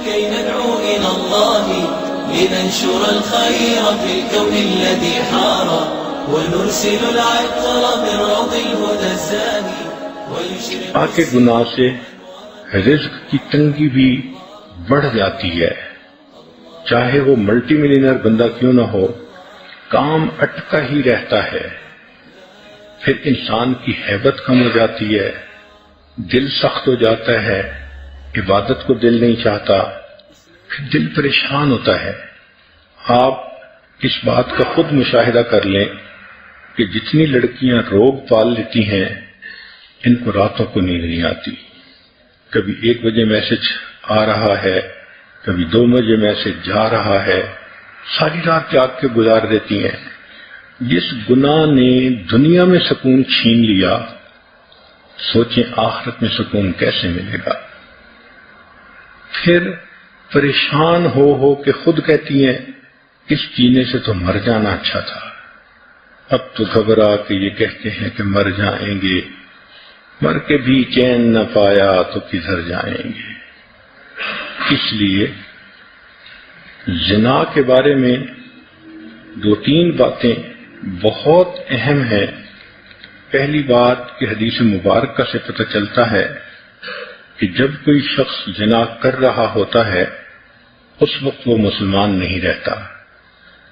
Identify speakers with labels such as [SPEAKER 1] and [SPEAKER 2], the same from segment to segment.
[SPEAKER 1] كي ندعو إلى الله لننشر الخير في الكون الذي حار ونرسل العطر من روض الهدى الزاني ويشرق
[SPEAKER 2] آکے گناہ سے رزق کی تنگی بھی بڑھ جاتی ہے، چاہے وہ ملٹی ملینئر بندہ کیوں نہ ہو، کام اٹکا ہی رہتا ہے، پھر انسان کی ہیبت کم ہو جاتی ہے، دل سخت ہو جاتا ہے، عبادت کو دل نہیں چاہتا، پھر دل پریشان ہوتا ہے۔ آپ اس بات کا خود مشاہدہ کر لیں کہ جتنی لڑکیاں روگ پال لیتی ہیں ان کو راتوں کو نیند نہیں آتی، کبھی 1 بجے میسج آ رہا ہے، کبھی 2 بجے میسج جا رہا ہے، ساری رات جاگ کے گزار دیتی ہیں۔ جس گناہ نے دنیا میں سکون چھین لیا، سوچیں آخرت میں سکون کیسے ملے گا۔ پھر پریشان ہو کے خود کہتی ہیں اس جینے سے تو مر جانا اچھا تھا، اب تو گھبرا کے یہ کہتے ہیں کہ مر جائیں گے، مر کے بھی چین نہ پایا تو کدھر جائیں گے۔ اس لیے زنا کے بارے میں 2-3 باتیں بہت اہم ہیں۔ پہلی بات کہ حدیث مبارکہ سے پتہ چلتا ہے کہ جب کوئی شخص زنا کر رہا ہوتا ہے اس وقت وہ مسلمان نہیں رہتا،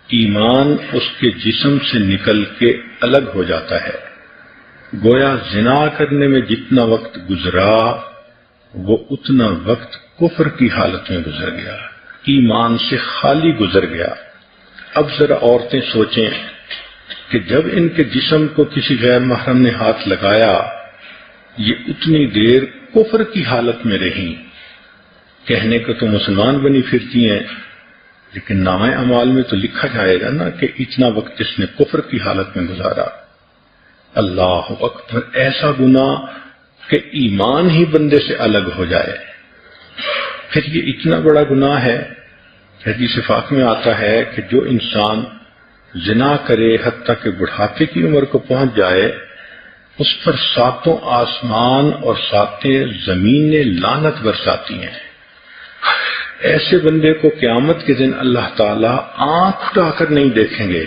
[SPEAKER 2] ایمان اس کے جسم سے نکل کے الگ ہو جاتا ہے، گویا زنا کرنے میں جتنا وقت گزرا وہ اتنا وقت کفر کی حالت میں گزر گیا، ایمان سے خالی گزر گیا۔ اب ذرا عورتیں سوچیں کہ جب ان کے جسم کو کسی غیر محرم نے ہاتھ لگایا یہ اتنی دیر کفر کی حالت میں رہی، کہنے کو تو مسلمان بنی پھرتی ہیں لیکن نامہ اعمال میں تو لکھا جائے گا نا کہ اتنا وقت اس نے کفر کی حالت میں گزارا۔ اللہ اکبر، ایسا گناہ کہ ایمان ہی بندے سے الگ ہو جائے، پھر یہ اتنا بڑا گناہ ہے۔ حدیث پاک میں آتا ہے کہ جو انسان زنا کرے حتیٰ کہ بڑھاپے کی عمر کو پہنچ جائے اس پر 7 آسمان اور 7 زمینیں لعنت برساتی ہیں۔ ایسے بندے کو قیامت کے دن اللہ تعالیٰ آنکھ اٹھا کر نہیں دیکھیں گے،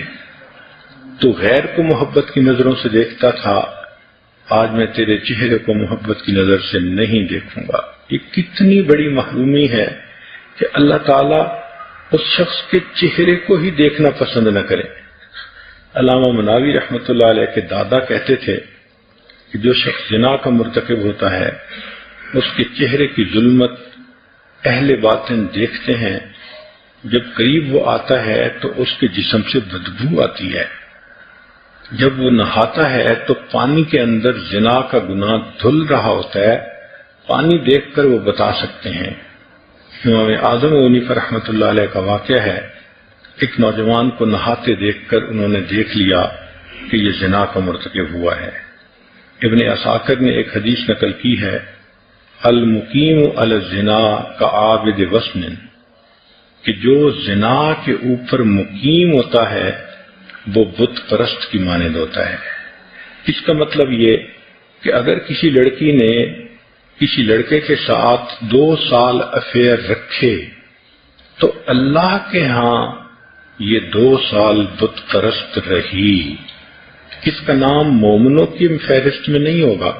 [SPEAKER 2] تو غیر کو محبت کی نظروں سے دیکھتا تھا، آج میں تیرے چہرے کو محبت کی نظر سے نہیں دیکھوں گا۔ یہ کتنی بڑی محرومی ہے کہ اللہ تعالیٰ اس شخص کے چہرے کو ہی دیکھنا پسند نہ کرے۔ علامہ مناوی رحمۃ اللہ علیہ کے دادا کہتے تھے کہ جو شخص زنا کا مرتکب ہوتا ہے اس کے چہرے کی ظلمت اہل باطن دیکھتے ہیں، جب قریب وہ آتا ہے تو اس کے جسم سے بدبو آتی ہے، جب وہ نہاتا ہے تو پانی کے اندر زنا کا گناہ دھل رہا ہوتا ہے، پانی دیکھ کر وہ بتا سکتے ہیں۔ امام اعظم حنیفہ رحمۃ اللہ علیہ کا واقعہ ہے، ایک نوجوان کو نہاتے دیکھ کر انہوں نے دیکھ لیا کہ یہ زنا کا مرتکب ہوا ہے۔ ابن عساکر نے ایک حدیث نقل کی ہے، المقیم علی الزنا کعابد وثن، کہ جو زنا کے اوپر مقیم ہوتا ہے وہ بت پرست کی مانند ہوتا ہے۔ اس کا مطلب یہ کہ اگر کسی لڑکی نے کسی لڑکے کے ساتھ 2 سال افیئر رکھے تو اللہ کے ہاں یہ 2 سال بت پرست رہی، اس کا نام مومنوں کی فہرست میں نہیں ہوگا،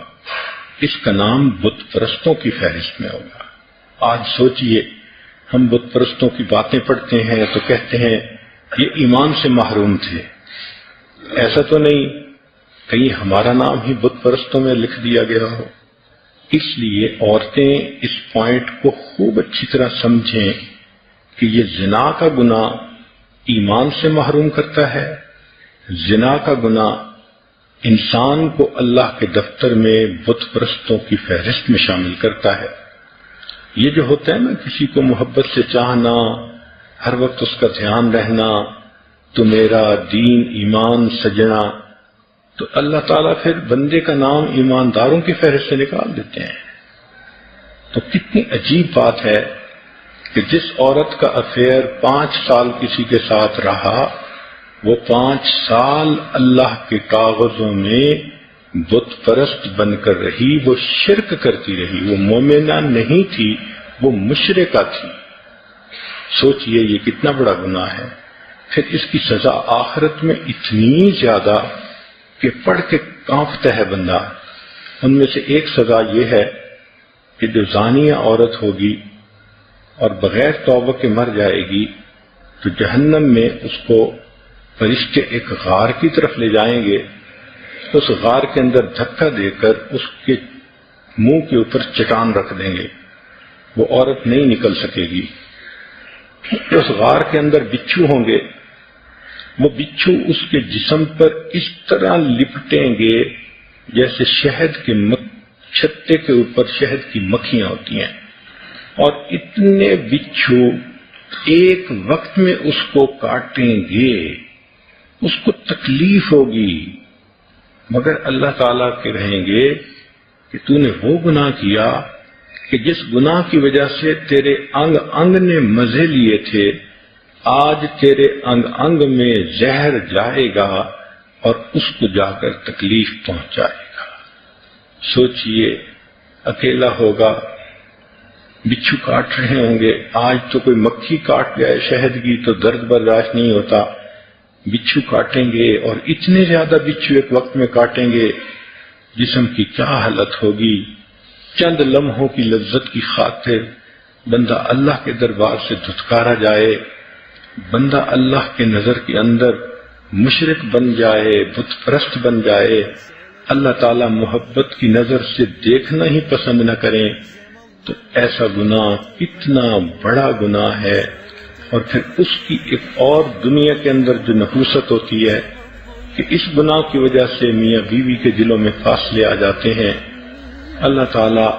[SPEAKER 2] اس کا نام بت پرستوں کی فہرست میں ہوگا۔ آج سوچئے ہم بت پرستوں کی باتیں پڑھتے ہیں تو کہتے ہیں یہ ایمان سے محروم تھے، ایسا تو نہیں کہیں ہمارا نام ہی بت پرستوں میں لکھ دیا گیا ہو۔ اس لیے عورتیں اس پوائنٹ کو خوب اچھی طرح سمجھیں کہ یہ زنا کا گناہ ایمان سے محروم کرتا ہے، زنا کا گناہ انسان کو اللہ کے دفتر میں بت پرستوں کی فہرست میں شامل کرتا ہے۔ یہ جو ہوتا ہے نا کسی کو محبت سے چاہنا، ہر وقت اس کا دھیان رہنا، تو میرا دین ایمان سجنا، تو اللہ تعالیٰ پھر بندے کا نام ایمانداروں کی فہرست سے نکال دیتے ہیں۔ تو کتنی عجیب بات ہے کہ جس عورت کا افیئر 5 سال کسی کے ساتھ رہا، وہ 5 سال اللہ کے کاغذوں میں بت پرست بن کر رہی، وہ شرک کرتی رہی، وہ مومنہ نہیں تھی، وہ مشرکہ تھی۔ سوچئے یہ کتنا بڑا گناہ ہے۔ پھر اس کی سزا آخرت میں اتنی زیادہ کہ پڑھ کے کانپتا ہے بندہ۔ ان میں سے ایک سزا یہ ہے کہ جو زانیہ عورت ہوگی اور بغیر توبہ کے مر جائے گی تو جہنم میں اس کو فرشتے ایک غار کی طرف لے جائیں گے، اس غار کے اندر دھکا دے کر اس کے منہ کے اوپر چٹان رکھ دیں گے، وہ عورت نہیں نکل سکے گی۔ اس غار کے اندر بچھو ہوں گے، وہ بچھو اس کے جسم پر اس طرح لپٹیں گے جیسے شہد کے چھتے کے اوپر شہد کی مکھیاں ہوتی ہیں، اور اتنے بچھو ایک وقت میں اس کو کاٹیں گے، اس کو تکلیف ہوگی، مگر اللہ تعالیٰ کے رہیں گے کہ تو نے وہ گناہ کیا کہ جس گناہ کی وجہ سے تیرے انگ انگ نے مزے لیے تھے، آج تیرے انگ انگ میں زہر جائے گا اور اس کو جا کر تکلیف پہنچائے گا۔ سوچئے اکیلا ہوگا، بچھو کاٹ رہے ہوں گے، آج تو کوئی مکھی کاٹ جائے شہد کی تو درد برداشت نہیں ہوتا، بچھو کاٹیں گے اور اتنے زیادہ بچھو ایک وقت میں کاٹیں گے، جسم کی کیا حالت ہوگی۔ چند لمحوں کی لذت کی خاطر بندہ اللہ کے دربار سے دھتکارا جائے، بندہ اللہ کے نظر کے اندر مشرک بن جائے، بت پرست بن جائے، اللہ تعالی محبت کی نظر سے دیکھنا ہی پسند نہ کریں، تو ایسا گناہ کتنا بڑا گناہ ہے۔ اور پھر اس کی ایک اور دنیا کے اندر جو نحوست ہوتی ہے کہ اس گناہ کی وجہ سے میاں بیوی کے دلوں میں فاصلے آ جاتے ہیں۔ اللہ تعالیٰ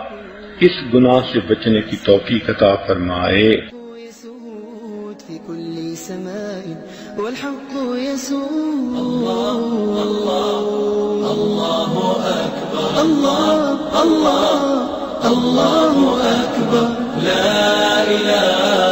[SPEAKER 2] اس گناہ سے بچنے کی توفیق عطا فرمائے۔
[SPEAKER 1] والحق يسود الله الله الله أكبر الله الله الله أكبر لا إله